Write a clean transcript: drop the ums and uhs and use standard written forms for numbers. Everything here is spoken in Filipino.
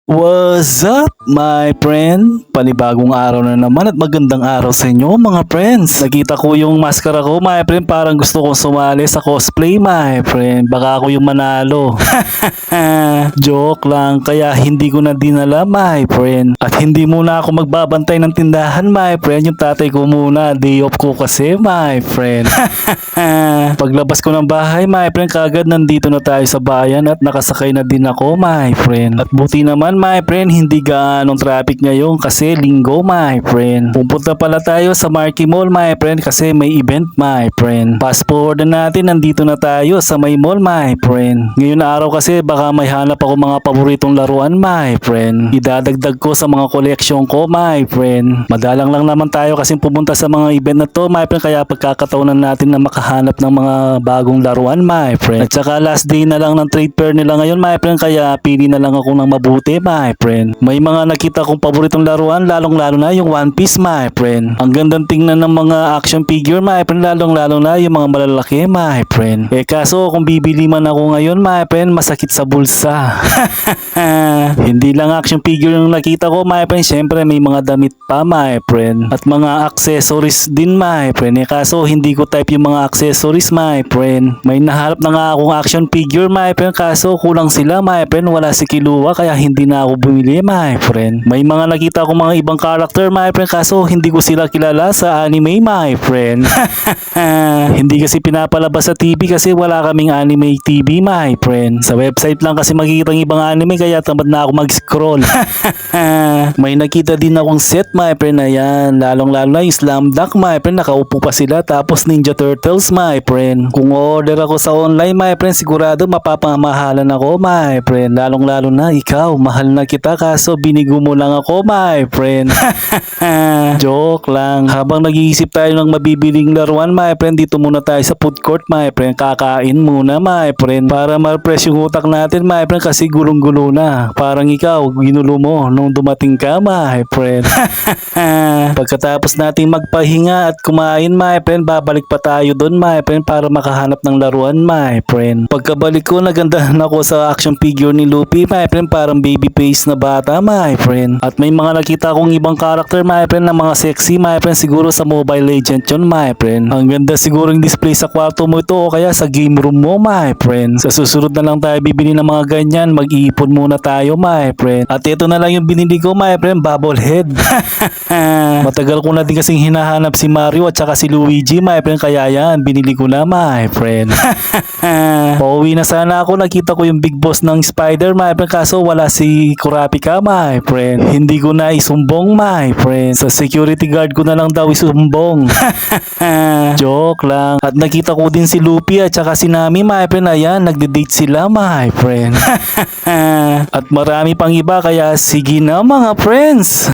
What's up, my friend? Panibagong araw na naman at magandang araw sa inyo, mga friends. Nakita ko yung maskara ko, my friend. Parang gusto kong sumali sa cosplay, my friend. Baka ako yung manalo. Joke lang, kaya hindi ko na dinala, my friend. At hindi muna ako magbabantay ng tindahan, my friend. Yung tatay ko muna, day off ko kasi, my friend. Paglabas ko ng bahay, my friend, kagad nandito na tayo sa bayan at nakasakay na din ako, my friend. At buti naman, my friend, hindi gaanong traffic ngayon kasi linggo, my friend. Pupunta pala tayo sa Marquee Mall, my friend, kasi may event, my friend. Fast forward na natin, nandito na tayo sa may mall, my friend. Ngayon na araw kasi baka may hanap ako mga paboritong laruan, my friend. Idadagdag ko sa mga koleksyon ko, my friend. Madalang lang naman tayo kasi pumunta sa mga event na to, my friend, kaya pagkakataonan natin na makahanap ng mga bagong laruan, my friend. At saka last day na lang ng trade fair nila ngayon, my friend, kaya pili na lang ako ng mabuti, my friend. May mga nakita kong paboritong laruan, lalong-lalo na yung One Piece, my friend. Ang gandang tingnan ng mga action figure, my friend, lalong-lalo na yung mga malalaki, my friend. Kaso kung bibili man ako ngayon, my friend, masakit sa bulsa. Hindi lang action figure yung nakita ko, my friend. Syempre may mga damit pa, my friend. At mga accessories din, my friend. Kaso hindi ko type yung mga accessories, my friend. May naharap na nga akong action figure, my friend. Kaso kulang sila, my friend. Wala si Killua kaya hindi na ako bumili, my friend. May mga nakita akong mga ibang character, my friend. Kaso hindi ko sila kilala sa anime, my friend. Hindi kasi pinapalabas sa TV kasi wala kaming anime TV, my friend. Sa website lang kasi makikita ng ibang anime kaya tamad na ako mag-scroll. May nakita din akong set, my friend. Ayan, lalong-lalo na yung Slam Dunk, my friend. Nakaupo pa sila. Tapos Ninja Turtles, my friend. Kung order ako sa online, my friend, sigurado mapapamahalan ako, my friend. Lalong-lalo na ikaw, mahal na kita kaso binigo mo lang ako, my friend. Joke lang. Habang nag-iisip tayo ng mabibiling laruan, my friend, dito muna tayo sa food court, my friend. Kakain muna, my friend. Para ma-refresh yung utak natin, my friend, kasi gulong-gulo na. Parang ikaw, ginulo mo nung dumating ka, my friend. Pagkatapos natin magpahinga at kumain, my friend, babalik pa tayo doon, my friend, para makahanap ng laruan, my friend. Pagkabalik ko, nagandahan ako sa action figure ni Luffy, my friend, parang baby face na bata, my friend. At may mga nakita akong ibang character, my friend, na mga sexy, my friend, siguro sa Mobile Legends yun, my friend. Ang ganda siguro yung display sa kwarto mo ito o kaya sa game room mo, my friend. Sa susunod na lang tayo bibili ng mga ganyan, mag-iipon muna tayo, my friend. At ito na lang yung binili ko, my friend, Bubblehead. Matagal ko na din kasing hinahanap si Mario at saka si Luigi, my friend, kaya yan, binili ko na, my friend. Pauwi na sana ako, nakita ko yung big boss ng Spider, my friend, kaso wala si Kurapika, my friend. Hindi ko na isumbong, my friend. Sa security guard ko na lang daw isumbong. Joke lang. At nakita ko din si Luffy at saka si Nami, my friend. Ayan, nagde-date sila, my friend. At marami pang iba kaya sige na, mga friends.